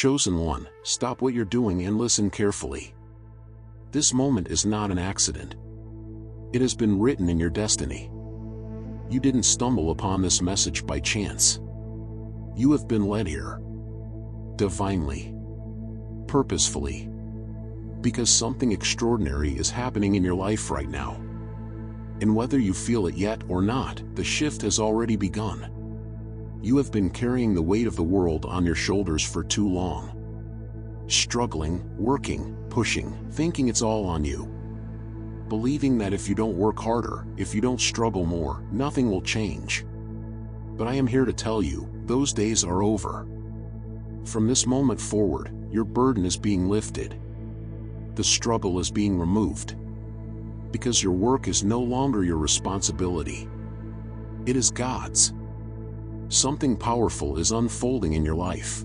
Chosen one, stop what you're doing and listen carefully. This moment is not an accident. It has been written in your destiny. You didn't stumble upon this message by chance. You have been led here. Divinely. Purposefully. Because something extraordinary is happening in your life right now. And whether you feel it yet or not, the shift has already begun. You have been carrying the weight of the world on your shoulders for too long. Struggling, working, pushing, thinking it's all on you. Believing that if you don't work harder, if you don't struggle more, nothing will change. But I am here to tell you, those days are over. From this moment forward, your burden is being lifted. The struggle is being removed. Because your work is no longer your responsibility. It is God's. Something powerful is unfolding in your life.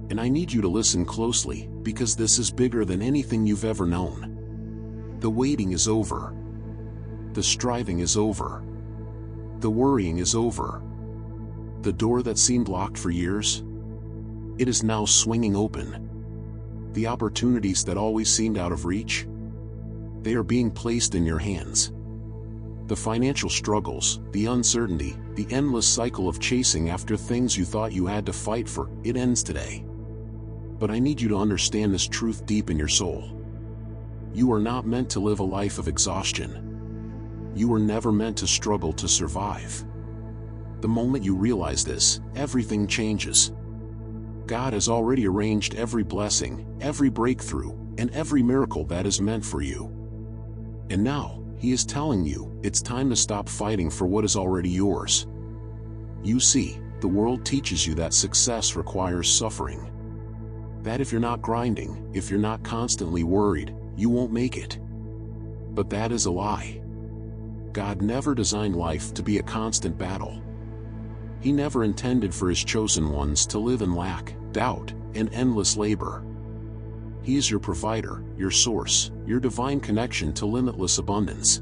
And I need you to listen closely, because this is bigger than anything you've ever known. The waiting is over. The striving is over. The worrying is over. The door that seemed locked for years, it is now swinging open. The opportunities that always seemed out of reach, they are being placed in your hands. The financial struggles, the uncertainty, the endless cycle of chasing after things you thought you had to fight for, it ends today. But I need you to understand this truth deep in your soul. You are not meant to live a life of exhaustion. You were never meant to struggle to survive. The moment you realize this, everything changes. God has already arranged every blessing, every breakthrough, and every miracle that is meant for you. And now, He is telling you, it's time to stop fighting for what is already yours. You see, the world teaches you that success requires suffering. That if you're not grinding, if you're not constantly worried, you won't make it. But that is a lie. God never designed life to be a constant battle. He never intended for His chosen ones to live in lack, doubt, and endless labor. He is your provider, your source, your divine connection to limitless abundance.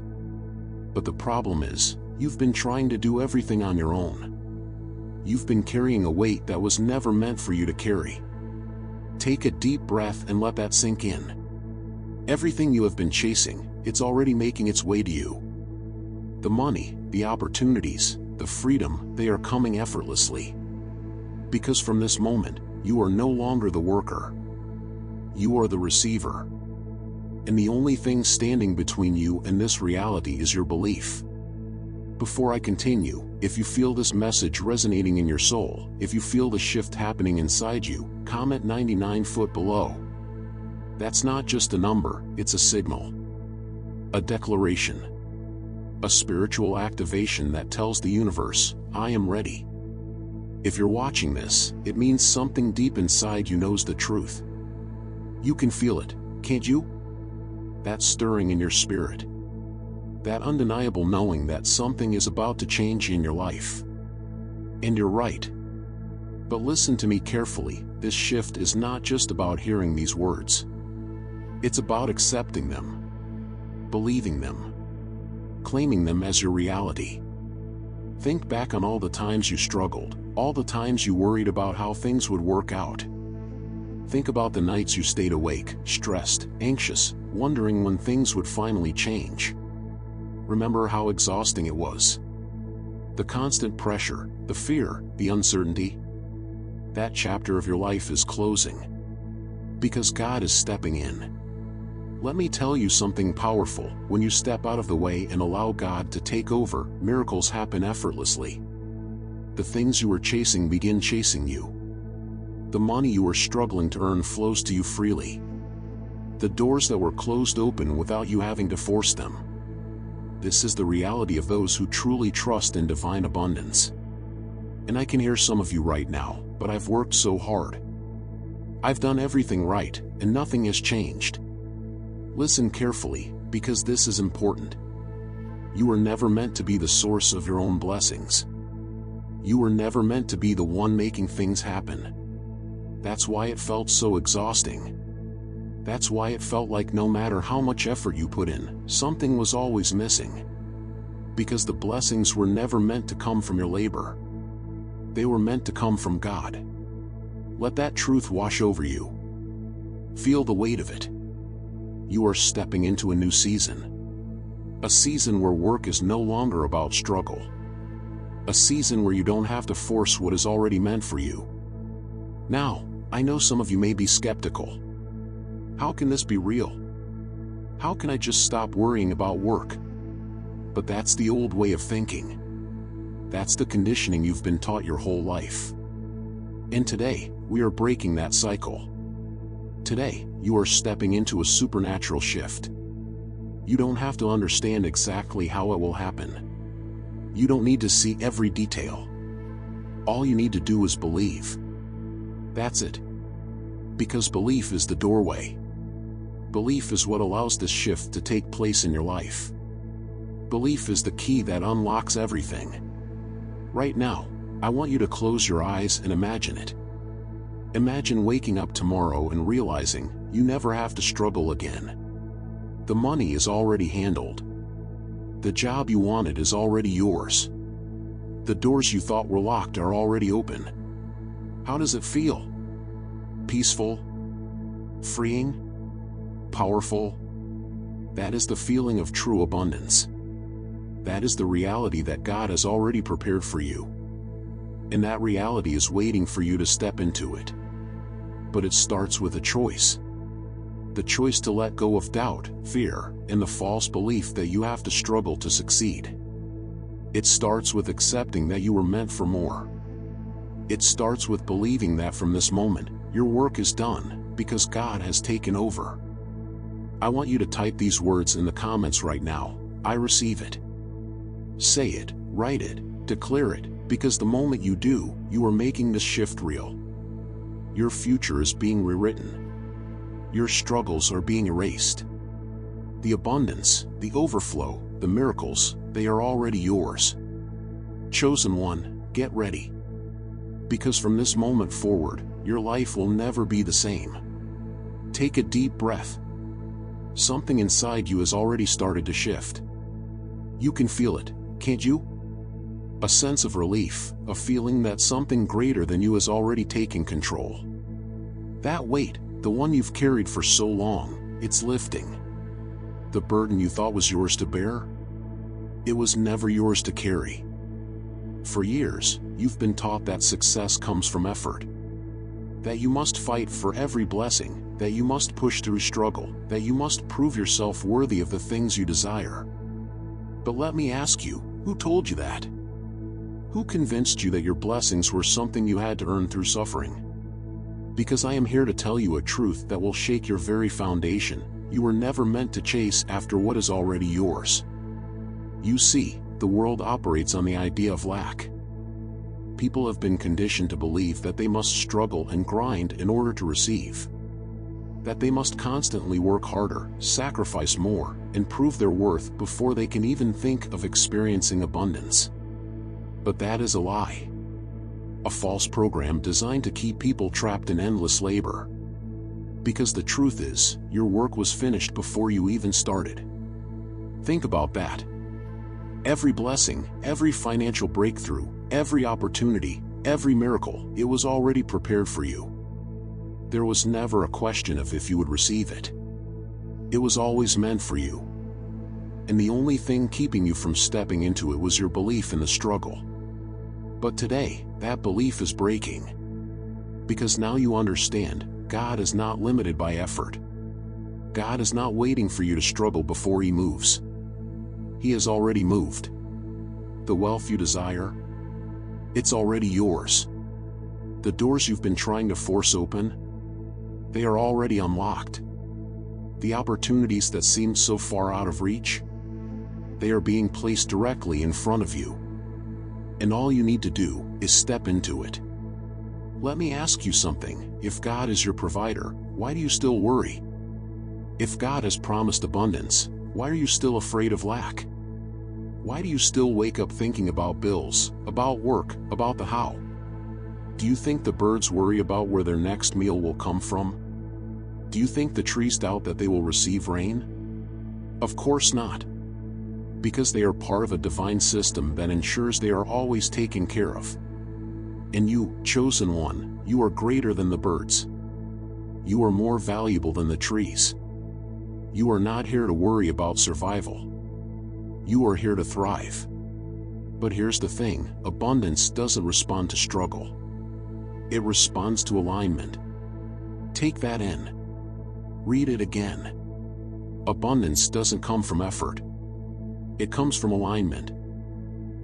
But the problem is, you've been trying to do everything on your own. You've been carrying a weight that was never meant for you to carry. Take a deep breath and let that sink in. Everything you have been chasing, it's already making its way to you. The money, the opportunities, the freedom, they are coming effortlessly. Because from this moment, you are no longer the worker. You are the receiver. And the only thing standing between you and this reality is your belief. Before I continue, if you feel this message resonating in your soul, if you feel the shift happening inside you, comment 99 foot below. That's not just a number, it's a signal. A declaration. A spiritual activation that tells the universe, I am ready. If you're watching this, it means something deep inside you knows the truth. You can feel it, can't you? That stirring in your spirit. That undeniable knowing that something is about to change in your life. And you're right. But listen to me carefully, this shift is not just about hearing these words. It's about accepting them, believing them, claiming them as your reality. Think back on all the times you struggled, all the times you worried about how things would work out. Think about the nights you stayed awake, stressed, anxious, wondering when things would finally change. Remember how exhausting it was. The constant pressure, the fear, the uncertainty. That chapter of your life is closing. Because God is stepping in. Let me tell you something powerful. When you step out of the way and allow God to take over, miracles happen effortlessly. The things you were chasing begin chasing you. The money you were struggling to earn flows to you freely. The doors that were closed open without you having to force them. This is the reality of those who truly trust in divine abundance. And I can hear some of you right now, but I've worked so hard. I've done everything right, and nothing has changed. Listen carefully, because this is important. You were never meant to be the source of your own blessings. You were never meant to be the one making things happen. That's why it felt so exhausting. That's why it felt like no matter how much effort you put in, something was always missing. Because the blessings were never meant to come from your labor. They were meant to come from God. Let that truth wash over you. Feel the weight of it. You are stepping into a new season. A season where work is no longer about struggle. A season where you don't have to force what is already meant for you. Now, I know some of you may be skeptical. How can this be real? How can I just stop worrying about work? But that's the old way of thinking. That's the conditioning you've been taught your whole life. And today, we are breaking that cycle. Today, you are stepping into a supernatural shift. You don't have to understand exactly how it will happen. You don't need to see every detail. All you need to do is believe. That's it. Because belief is the doorway. Belief is what allows this shift to take place in your life. Belief is the key that unlocks everything. Right now, I want you to close your eyes and imagine it. Imagine waking up tomorrow and realizing you never have to struggle again. The money is already handled. The job you wanted is already yours. The doors you thought were locked are already open. How does it feel? Peaceful? Freeing? Powerful? That is the feeling of true abundance. That is the reality that God has already prepared for you. And that reality is waiting for you to step into it. But it starts with a choice. The choice to let go of doubt, fear, and the false belief that you have to struggle to succeed. It starts with accepting that you were meant for more. It starts with believing that from this moment, your work is done, because God has taken over. I want you to type these words in the comments right now. I receive it. Say it, write it, declare it, because the moment you do, you are making this shift real. Your future is being rewritten. Your struggles are being erased. The abundance, the overflow, the miracles, they are already yours. Chosen one, get ready. Because from this moment forward, your life will never be the same. Take a deep breath. Something inside you has already started to shift. You can feel it, can't you? A sense of relief, a feeling that something greater than you has already taken control. That weight, the one you've carried for so long, it's lifting. The burden you thought was yours to bear? It was never yours to carry. For years, you've been taught that success comes from effort. That you must fight for every blessing, that you must push through struggle, that you must prove yourself worthy of the things you desire. But let me ask you, who told you that? Who convinced you that your blessings were something you had to earn through suffering? Because I am here to tell you a truth that will shake your very foundation. You were never meant to chase after what is already yours. You see, the world operates on the idea of lack. People have been conditioned to believe that they must struggle and grind in order to receive. That they must constantly work harder, sacrifice more, and prove their worth before they can even think of experiencing abundance. But that is a lie. A false program designed to keep people trapped in endless labor. Because the truth is, your work was finished before you even started. Think about that. Every blessing, every financial breakthrough, every opportunity, every miracle, it was already prepared for you. There was never a question of if you would receive it. It was always meant for you. And the only thing keeping you from stepping into it was your belief in the struggle. But today, that belief is breaking. Because now you understand, God is not limited by effort. God is not waiting for you to struggle before He moves. He has already moved. The wealth you desire, it's already yours. The doors you've been trying to force open, they are already unlocked. The opportunities that seemed so far out of reach, they are being placed directly in front of you. And all you need to do is step into it. Let me ask you something. If God is your provider, why do you still worry? If God has promised abundance, why are you still afraid of lack? Why do you still wake up thinking about bills, about work, about the how? Do you think the birds worry about where their next meal will come from? Do you think the trees doubt that they will receive rain? Of course not. Because they are part of a divine system that ensures they are always taken care of. And you, chosen one, you are greater than the birds. You are more valuable than the trees. You are not here to worry about survival. You are here to thrive. But here's the thing, abundance doesn't respond to struggle. It responds to alignment. Take that in. Read it again. Abundance doesn't come from effort. It comes from alignment.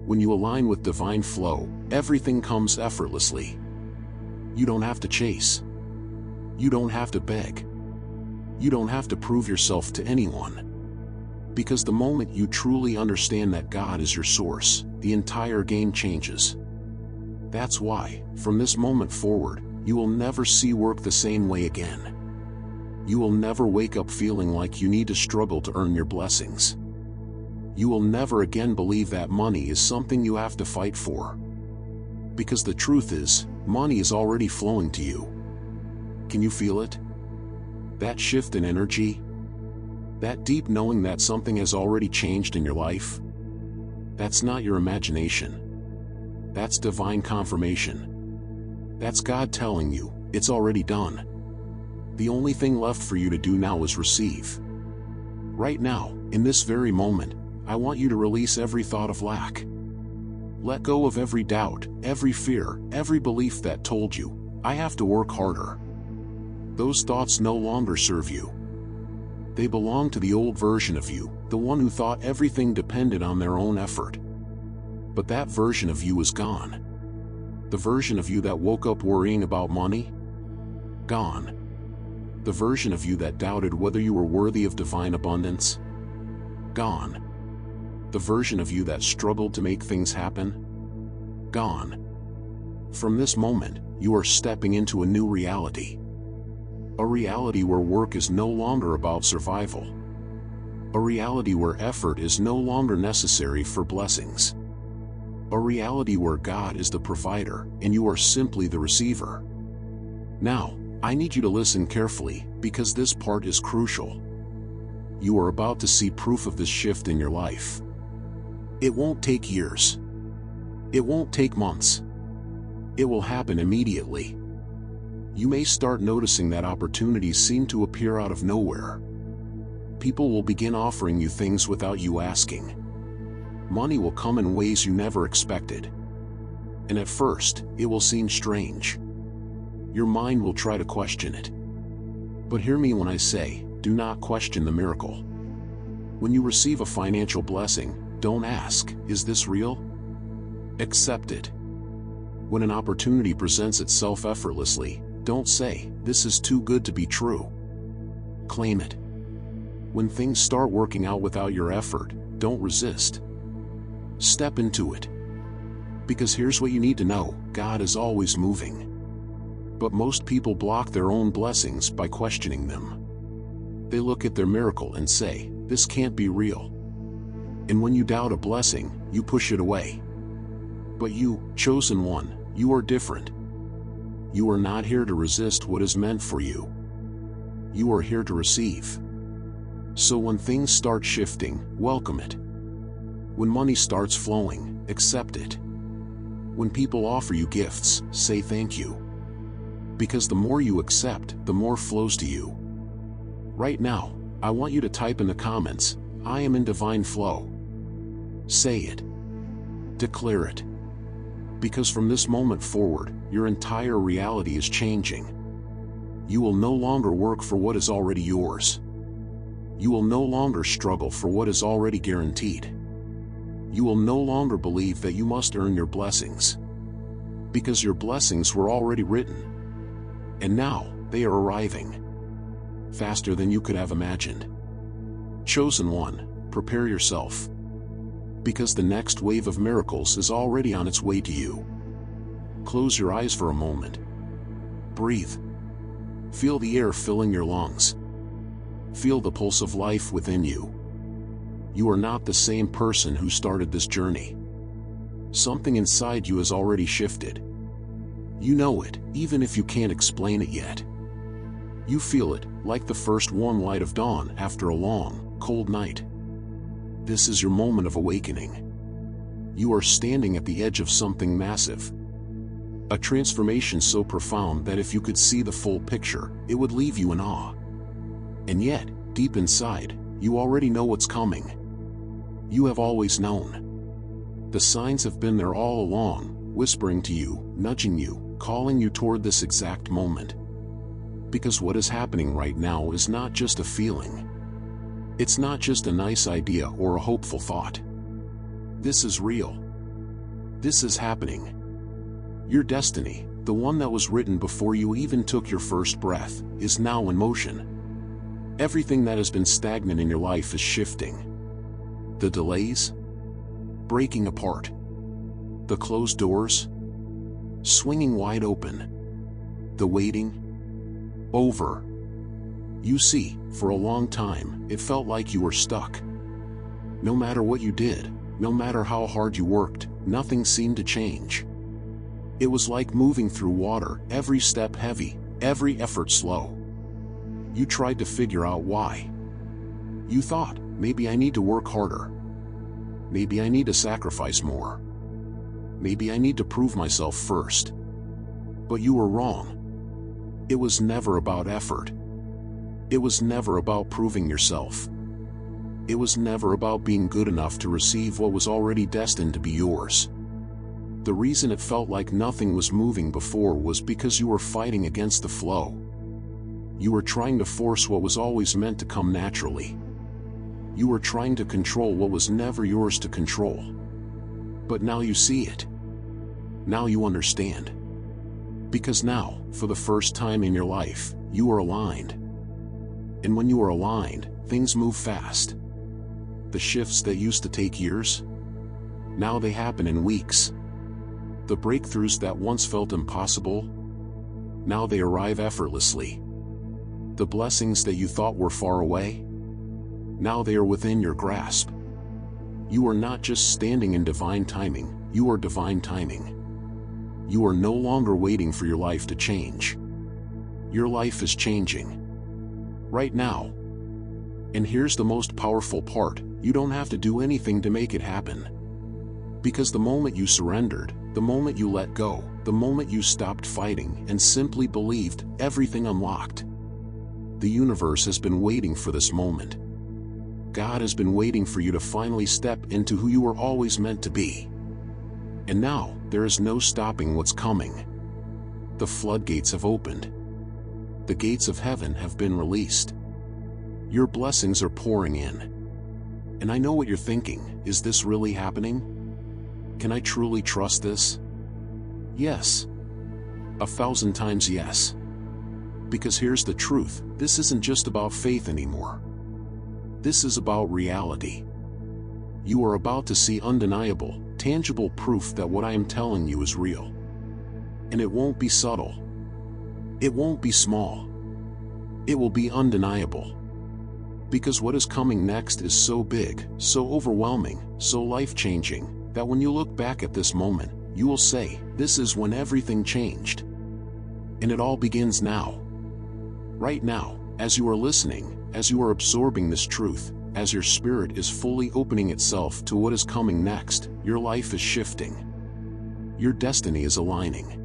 When you align with divine flow, everything comes effortlessly. You don't have to chase. You don't have to beg. You don't have to prove yourself to anyone. Because the moment you truly understand that God is your source, the entire game changes. That's why, from this moment forward, you will never see work the same way again. You will never wake up feeling like you need to struggle to earn your blessings. You will never again believe that money is something you have to fight for. Because the truth is, money is already flowing to you. Can you feel it? That shift in energy? That deep knowing that something has already changed in your life? That's not your imagination. That's divine confirmation. That's God telling you, it's already done. The only thing left for you to do now is receive. Right now, in this very moment, I want you to release every thought of lack. Let go of every doubt, every fear, every belief that told you, I have to work harder. Those thoughts no longer serve you. They belong to the old version of you, the one who thought everything depended on their own effort. But that version of you is gone. The version of you that woke up worrying about money? Gone. The version of you that doubted whether you were worthy of divine abundance? Gone. The version of you that struggled to make things happen? Gone. From this moment, you are stepping into a new reality. A reality where work is no longer about survival. A reality where effort is no longer necessary for blessings. A reality where God is the provider and you are simply the receiver. Now, I need you to listen carefully, because this part is crucial. You are about to see proof of this shift in your life. It won't take years. It won't take months. It will happen immediately. You may start noticing that opportunities seem to appear out of nowhere. People will begin offering you things without you asking. Money will come in ways you never expected. And at first, it will seem strange. Your mind will try to question it. But hear me when I say, do not question the miracle. When you receive a financial blessing, don't ask, is this real? Accept it. When an opportunity presents itself effortlessly, don't say, this is too good to be true. Claim it. When things start working out without your effort, don't resist. Step into it. Because here's what you need to know, God is always moving. But most people block their own blessings by questioning them. They look at their miracle and say, this can't be real. And when you doubt a blessing, you push it away. But you, chosen one, you are different. You are not here to resist what is meant for you. You are here to receive. So when things start shifting, welcome it. When money starts flowing, accept it. When people offer you gifts, say thank you. Because the more you accept, the more flows to you. Right now, I want you to type in the comments, I am in divine flow. Say it. Declare it. Because from this moment forward, your entire reality is changing. You will no longer work for what is already yours. You will no longer struggle for what is already guaranteed. You will no longer believe that you must earn your blessings. Because your blessings were already written. And now, they are arriving. Faster than you could have imagined. Chosen one, prepare yourself. Because the next wave of miracles is already on its way to you. Close your eyes for a moment. Breathe. Feel the air filling your lungs. Feel the pulse of life within you. You are not the same person who started this journey. Something inside you has already shifted. You know it, even if you can't explain it yet. You feel it, like the first warm light of dawn after a long, cold night. This is your moment of awakening. You are standing at the edge of something massive. A transformation so profound that if you could see the full picture, it would leave you in awe. And yet, deep inside, you already know what's coming. You have always known. The signs have been there all along, whispering to you, nudging you, calling you toward this exact moment. Because what is happening right now is not just a feeling. It's not just a nice idea or a hopeful thought. This is real. This is happening. Your destiny, the one that was written before you even took your first breath, is now in motion. Everything that has been stagnant in your life is shifting. The delays, breaking apart. The closed doors, swinging wide open. The waiting, over. You see, for a long time, it felt like you were stuck. No matter what you did, no matter how hard you worked, nothing seemed to change. It was like moving through water, every step heavy, every effort slow. You tried to figure out why. You thought, maybe I need to work harder. Maybe I need to sacrifice more. Maybe I need to prove myself first. But you were wrong. It was never about effort. It was never about proving yourself. It was never about being good enough to receive what was already destined to be yours. The reason it felt like nothing was moving before was because you were fighting against the flow. You were trying to force what was always meant to come naturally. You were trying to control what was never yours to control. But now you see it. Now you understand. Because now, for the first time in your life, you are aligned. And when you are aligned, things move fast. The shifts that used to take years, now they happen in weeks. The breakthroughs that once felt impossible, now they arrive effortlessly. The blessings that you thought were far away, now they are within your grasp. You are not just standing in divine timing, you are divine timing. You are no longer waiting for your life to change. Your life is changing. Right now. And here's the most powerful part, you don't have to do anything to make it happen. Because the moment you surrendered, the moment you let go, the moment you stopped fighting and simply believed, everything unlocked. The universe has been waiting for this moment. God has been waiting for you to finally step into who you were always meant to be. And now, there is no stopping what's coming. The floodgates have opened. The gates of heaven have been released. Your blessings are pouring in. And I know what you're thinking, is this really happening? Can I truly trust this? Yes. 1,000 times yes. Because here's the truth, this isn't just about faith anymore. This is about reality. You are about to see undeniable, tangible proof that what I am telling you is real. And it won't be subtle. It won't be small. It will be undeniable. Because what is coming next is so big, so overwhelming, so life-changing, that when you look back at this moment, you will say, this is when everything changed. And it all begins now. Right now, as you are listening, as you are absorbing this truth, as your spirit is fully opening itself to what is coming next, your life is shifting. Your destiny is aligning.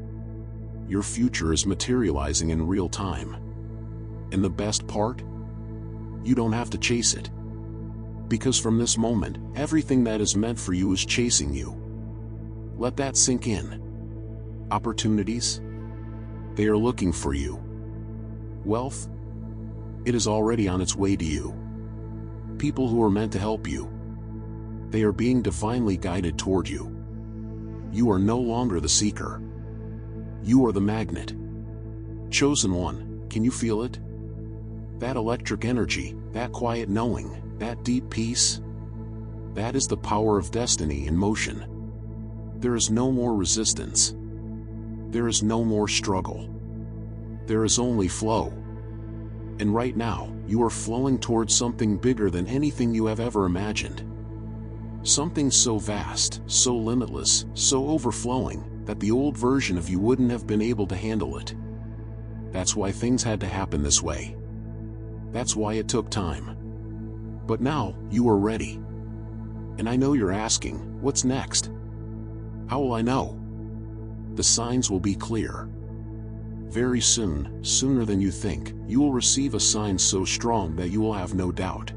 Your future is materializing in real time. And the best part? You don't have to chase it. Because from this moment, everything that is meant for you is chasing you. Let that sink in. Opportunities? They are looking for you. Wealth? It is already on its way to you. People who are meant to help you. They are being divinely guided toward you. You are no longer the seeker. You are the magnet. Chosen one, can you feel it? That electric energy, that quiet knowing, that deep peace? That is the power of destiny in motion. There is no more resistance. There is no more struggle. There is only flow. And right now, you are flowing towards something bigger than anything you have ever imagined. Something so vast, so limitless, so overflowing, that the old version of you wouldn't have been able to handle it. That's why things had to happen this way. That's why it took time. But now, you are ready. And I know you're asking, what's next? How will I know? the signs will be clear. Very soon, sooner than you think, you will receive a sign so strong that you will have no doubt.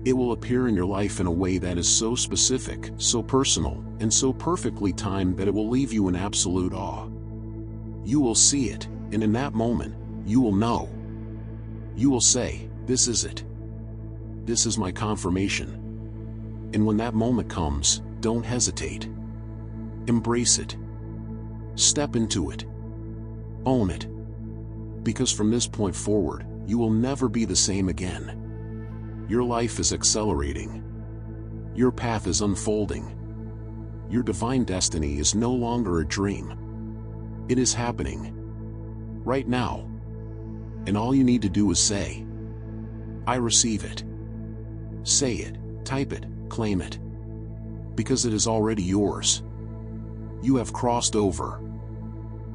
It will appear in your life in a way that is so specific, so personal, and so perfectly timed that it will leave you in absolute awe. You will see it, and in that moment, you will know. You will say, "This is it. This is my confirmation." And when that moment comes, don't hesitate. Embrace it. Step into it. Own it. Because from this point forward, you will never be the same again. Your life is accelerating. Your path is unfolding. Your divine destiny is no longer a dream. It is happening. Right now. And all you need to do is say, "I receive it." Say it, type it, claim it. Because it is already yours. You have crossed over.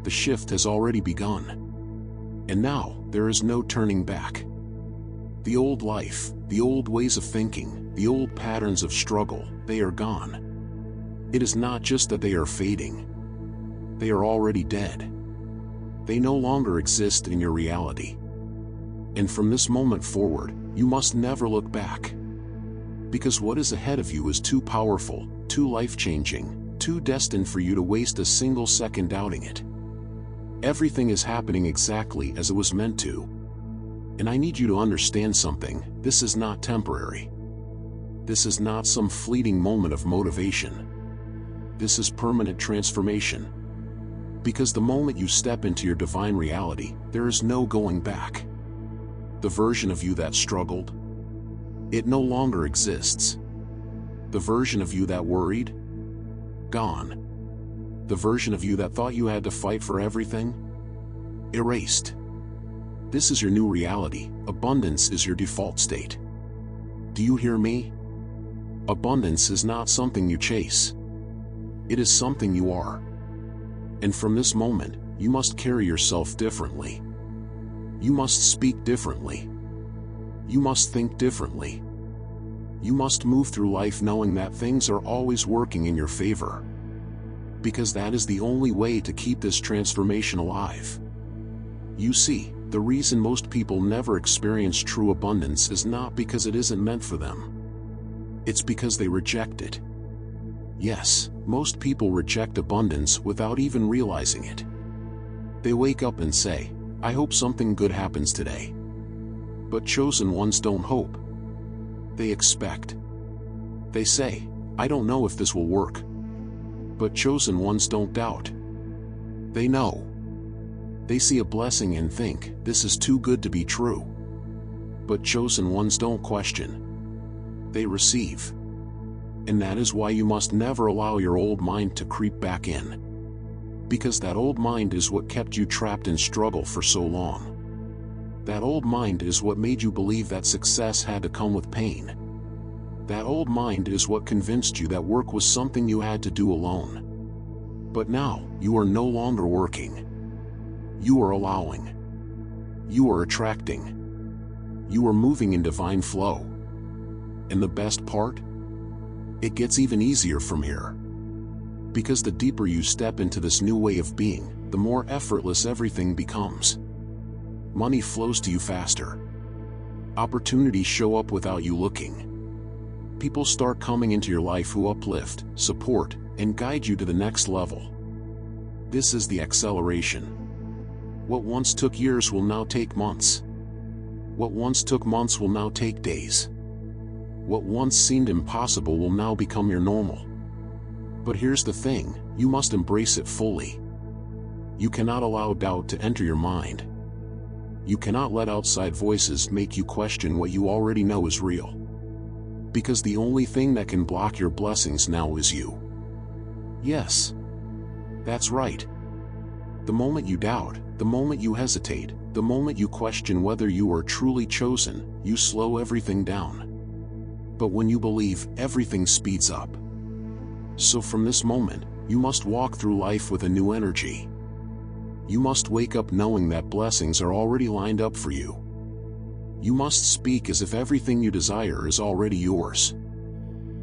The shift has already begun. And now, there is no turning back. The old life, the old ways of thinking, the old patterns of struggle, they are gone. It is not just that they are fading. They are already dead. They no longer exist in your reality. And from this moment forward, you must never look back. Because what is ahead of you is too powerful, too life-changing, too destined for you to waste a single second doubting it. Everything is happening exactly as it was meant to. And I need you to understand something: this is not temporary. This is not some fleeting moment of motivation. This is permanent transformation. Because the moment you step into your divine reality, there is no going back. The version of you that struggled, it no longer exists. The version of you that worried, gone. The version of you that thought you had to fight for everything, erased. This is your new reality. Abundance is your default state. Do you hear me? Abundance is not something you chase. It is something you are. And from this moment, you must carry yourself differently. You must speak differently. You must think differently. You must move through life knowing that things are always working in your favor. Because that is the only way to keep this transformation alive. You see, the reason most people never experience true abundance is not because it isn't meant for them. It's because they reject it. Yes, most people reject abundance without even realizing it. They wake up and say, "I hope something good happens today." But chosen ones don't hope. They expect. They say, "I don't know if this will work." But chosen ones don't doubt. They know. They see a blessing and think, "This is too good to be true." But chosen ones don't question. They receive. And that is why you must never allow your old mind to creep back in. Because that old mind is what kept you trapped in struggle for so long. That old mind is what made you believe that success had to come with pain. That old mind is what convinced you that work was something you had to do alone. But now, you are no longer working. You are allowing. You are attracting. You are moving in divine flow. And the best part? It gets even easier from here. Because the deeper you step into this new way of being, the more effortless everything becomes. Money flows to you faster. Opportunities show up without you looking. People start coming into your life who uplift, support, and guide you to the next level. This is the acceleration. What once took years will now take months. What once took months will now take days. What once seemed impossible will now become your normal. But here's the thing, you must embrace it fully. You cannot allow doubt to enter your mind. You cannot let outside voices make you question what you already know is real. Because the only thing that can block your blessings now is you. Yes. That's right. The moment you doubt, the moment you hesitate, the moment you question whether you are truly chosen, you slow everything down. But when you believe, everything speeds up. So from this moment, you must walk through life with a new energy. You must wake up knowing that blessings are already lined up for you. You must speak as if everything you desire is already yours.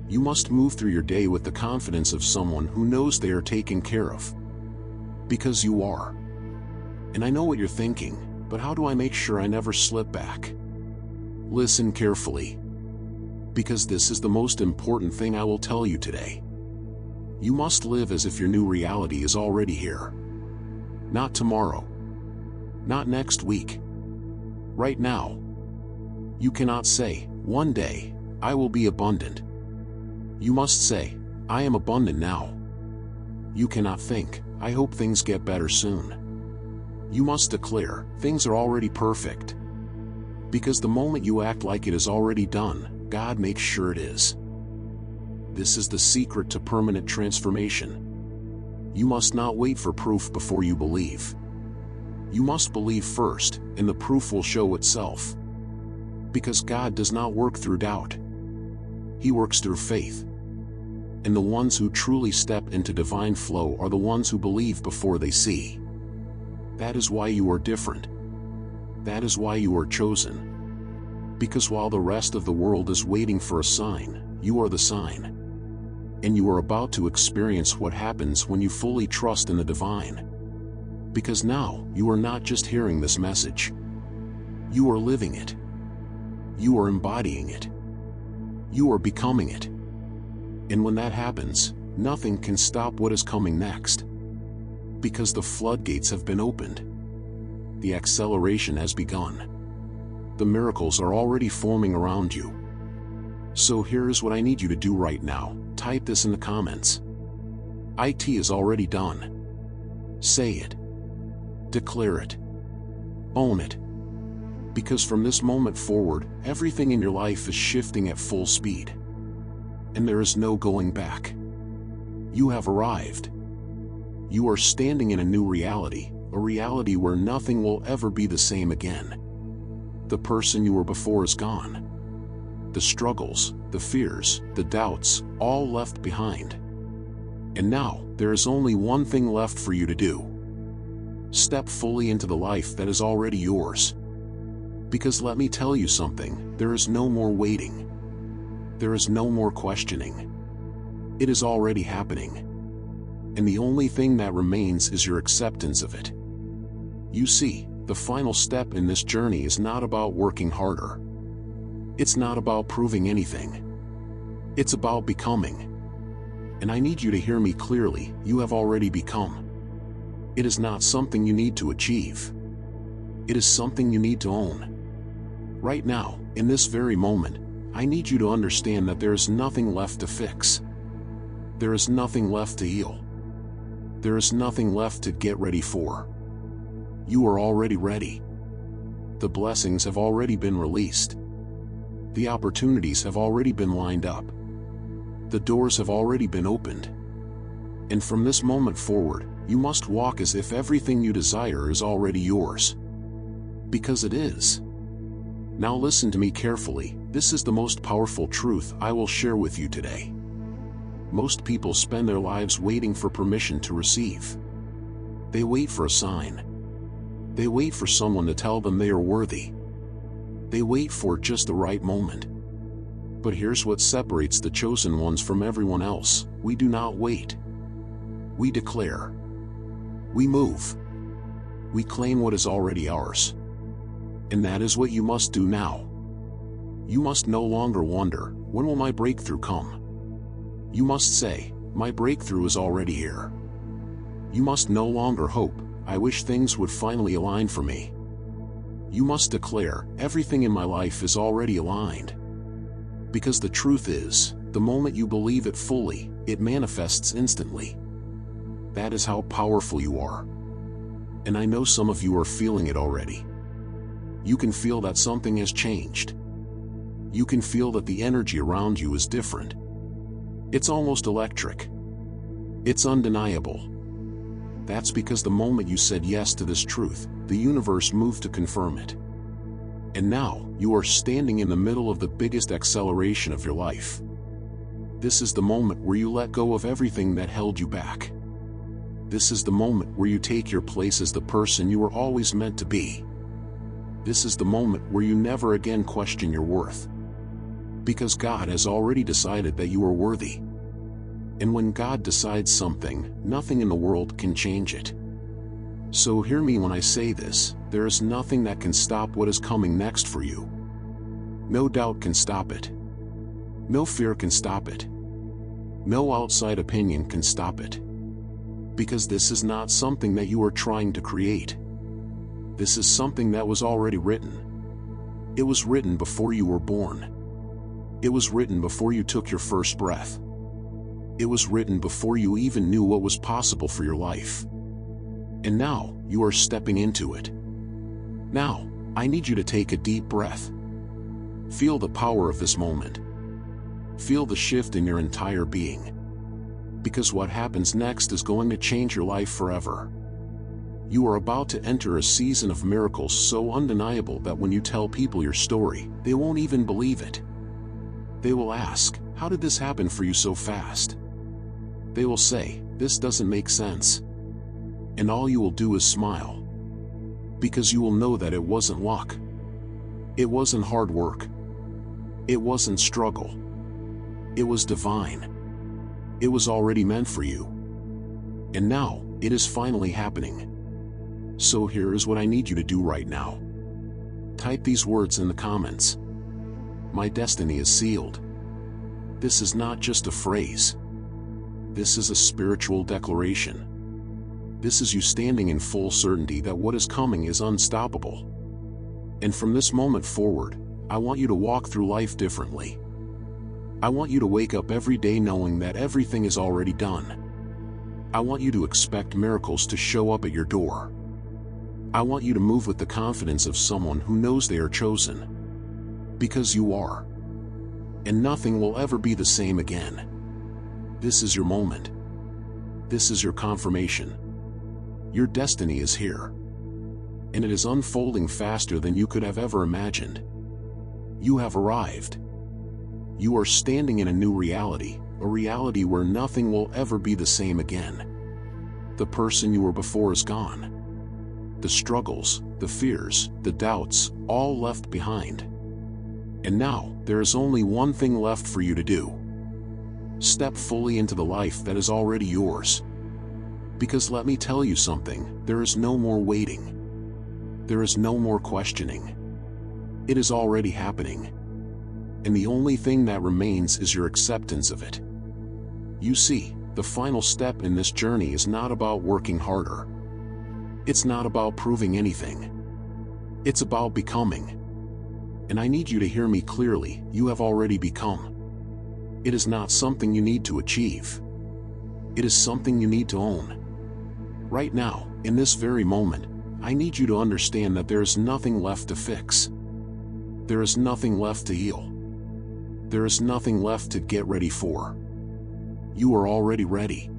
You must move through your day with the confidence of someone who knows they are taken care of. Because you are. And I know what you're thinking, but how do I make sure I never slip back? Listen carefully. Because this is the most important thing I will tell you today. You must live as if your new reality is already here. Not tomorrow. Not next week. Right now. You cannot say, one day, I will be abundant. You must say, I am abundant now. You cannot think, I hope things get better soon. You must declare, things are already perfect. Because the moment you act like it is already done, God makes sure it is. This is the secret to permanent transformation. You must not wait for proof before you believe. You must believe first, and the proof will show itself. Because God does not work through doubt. He works through faith. And the ones who truly step into divine flow are the ones who believe before they see. That is why you are different. That is why you are chosen. Because while the rest of the world is waiting for a sign, you are the sign. And you are about to experience what happens when you fully trust in the divine. Because now, you are not just hearing this message. You are living it. You are embodying it. You are becoming it. And when that happens, nothing can stop what is coming next. Because the floodgates have been opened. The acceleration has begun. The miracles are already forming around you. So here is what I need you to do right now. Type this in the comments. IT is already done. Say it. Declare it. Own it. Because from this moment forward, everything in your life is shifting at full speed. And there is no going back. You have arrived. You are standing in a new reality, a reality where nothing will ever be the same again. The person you were before is gone. The struggles, the fears, the doubts, all left behind. And now, there is only one thing left for you to do. Step fully into the life that is already yours. Because let me tell you something, there is no more waiting. There is no more questioning. It is already happening. And the only thing that remains is your acceptance of it. You see, the final step in this journey is not about working harder. It's not about proving anything. It's about becoming. And I need you to hear me clearly, you have already become. It is not something you need to achieve. It is something you need to own. Right now, in this very moment, I need you to understand that there is nothing left to fix. There is nothing left to heal. There is nothing left to get ready for. You are already ready. The blessings have already been released. The opportunities have already been lined up. The doors have already been opened. And from this moment forward, you must walk as if everything you desire is already yours. Because it is. Now listen to me carefully, this is the most powerful truth I will share with you today. Most people spend their lives waiting for permission to receive. They wait for a sign. They wait for someone to tell them they are worthy. They wait for just the right moment. But here's what separates the chosen ones from everyone else: we do not wait. We declare. We move. We claim what is already ours. And that is what you must do now. You must no longer wonder, when will my breakthrough come? You must say, my breakthrough is already here. You must no longer hope, I wish things would finally align for me. You must declare, everything in my life is already aligned. Because the truth is, the moment you believe it fully, it manifests instantly. That is how powerful you are. And I know some of you are feeling it already. You can feel that something has changed. You can feel that the energy around you is different. It's almost electric. It's undeniable. That's because the moment you said yes to this truth, the universe moved to confirm it. And now, you are standing in the middle of the biggest acceleration of your life. This is the moment where you let go of everything that held you back. This is the moment where you take your place as the person you were always meant to be. This is the moment where you never again question your worth. Because God has already decided that you are worthy. And when God decides something, nothing in the world can change it. So hear me when I say this, there is nothing that can stop what is coming next for you. No doubt can stop it. No fear can stop it. No outside opinion can stop it. Because this is not something that you are trying to create. This is something that was already written. It was written before you were born. It was written before you took your first breath. It was written before you even knew what was possible for your life. And now, you are stepping into it. Now, I need you to take a deep breath. Feel the power of this moment. Feel the shift in your entire being. Because what happens next is going to change your life forever. You are about to enter a season of miracles so undeniable that when you tell people your story, they won't even believe it. They will ask, how did this happen for you so fast? They will say, this doesn't make sense. And all you will do is smile. Because you will know that it wasn't luck. It wasn't hard work. It wasn't struggle. It was divine. It was already meant for you. And now, it is finally happening. So here is what I need you to do right now. Type these words in the comments. My destiny is sealed. This is not just a phrase. This is a spiritual declaration. This is you standing in full certainty that what is coming is unstoppable. And from this moment forward, I want you to walk through life differently. I want you to wake up every day knowing that everything is already done. I want you to expect miracles to show up at your door. I want you to move with the confidence of someone who knows they are chosen. Because you are. And nothing will ever be the same again. This is your moment. This is your confirmation. Your destiny is here. And it is unfolding faster than you could have ever imagined. You have arrived. You are standing in a new reality, a reality where nothing will ever be the same again. The person you were before is gone. The struggles, the fears, the doubts, all left behind. And now, there is only one thing left for you to do. Step fully into the life that is already yours. Because let me tell you something, there is no more waiting. There is no more questioning. It is already happening. And the only thing that remains is your acceptance of it. You see, the final step in this journey is not about working harder. It's not about proving anything. It's about becoming. And I need you to hear me clearly, you have already become. It is not something you need to achieve. It is something you need to own. Right now, in this very moment, I need you to understand that there is nothing left to fix. There is nothing left to heal. There is nothing left to get ready for. You are already ready.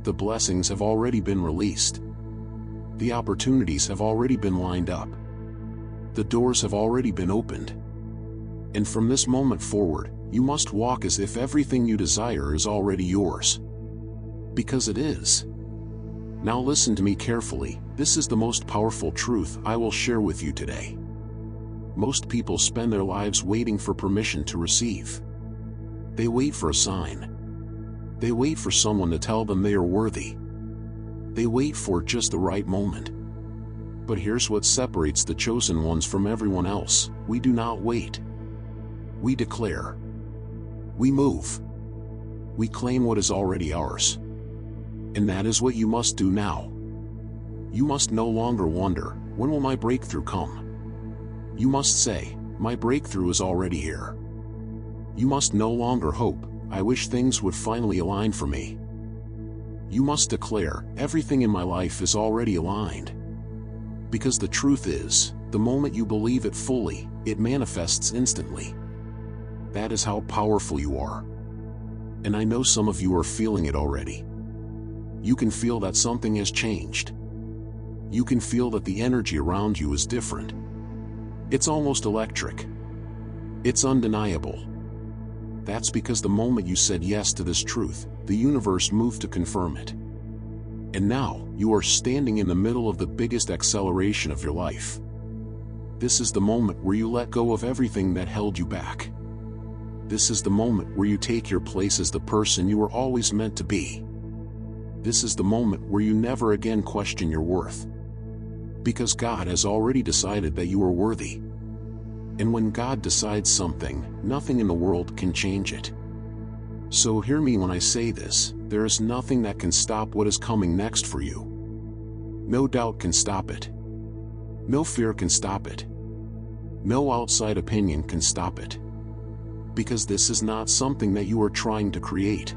The blessings have already been released. The opportunities have already been lined up. The doors have already been opened. And from this moment forward, you must walk as if everything you desire is already yours. Because it is. Now listen to me carefully, this is the most powerful truth I will share with you today. Most people spend their lives waiting for permission to receive. They wait for a sign. They wait for someone to tell them they are worthy. They wait for just the right moment. But here's what separates the chosen ones from everyone else: we do not wait. We declare. We move. We claim what is already ours. And that is what you must do now. You must no longer wonder, when will my breakthrough come? You must say, my breakthrough is already here. You must no longer hope, I wish things would finally align for me. You must declare, everything in my life is already aligned. Because the truth is, the moment you believe it fully, it manifests instantly. That is how powerful you are. And I know some of you are feeling it already. You can feel that something has changed. You can feel that the energy around you is different. It's almost electric. It's undeniable. That's because the moment you said yes to this truth, the universe moved to confirm it. And now, you are standing in the middle of the biggest acceleration of your life. This is the moment where you let go of everything that held you back. This is the moment where you take your place as the person you were always meant to be. This is the moment where you never again question your worth. Because God has already decided that you are worthy. And when God decides something, nothing in the world can change it. So hear me when I say this, there is nothing that can stop what is coming next for you. No doubt can stop it. No fear can stop it. No outside opinion can stop it. Because this is not something that you are trying to create.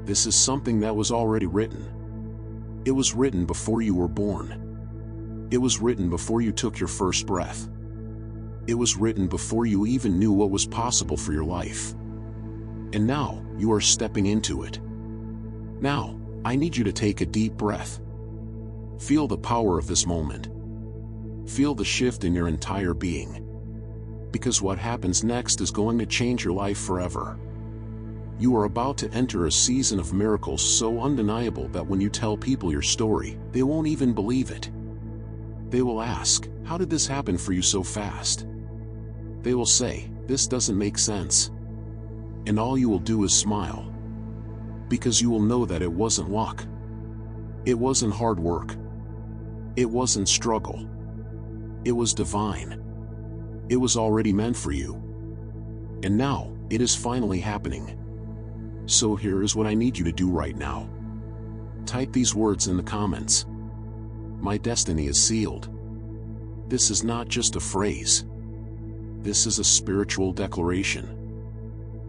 This is something that was already written. It was written before you were born. It was written before you took your first breath. It was written before you even knew what was possible for your life. And now, you are stepping into it. Now, I need you to take a deep breath. Feel the power of this moment. Feel the shift in your entire being. Because what happens next is going to change your life forever. You are about to enter a season of miracles so undeniable that when you tell people your story, they won't even believe it. They will ask, how did this happen for you so fast? They will say, this doesn't make sense. And all you will do is smile. Because you will know that it wasn't luck. It wasn't hard work. It wasn't struggle. It was divine. It was already meant for you. And now, it is finally happening. So here is what I need you to do right now. Type these words in the comments. My destiny is sealed. This is not just a phrase. This is a spiritual declaration.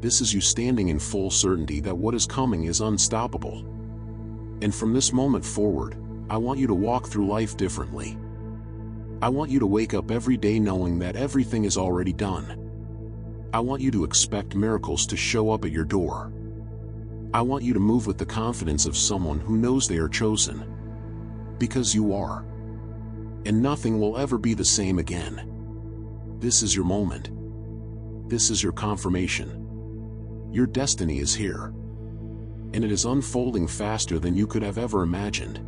This is you standing in full certainty that what is coming is unstoppable. And from this moment forward, I want you to walk through life differently. I want you to wake up every day knowing that everything is already done. I want you to expect miracles to show up at your door. I want you to move with the confidence of someone who knows they are chosen. Because you are. And nothing will ever be the same again. This is your moment. This is your confirmation. Your destiny is here. And it is unfolding faster than you could have ever imagined.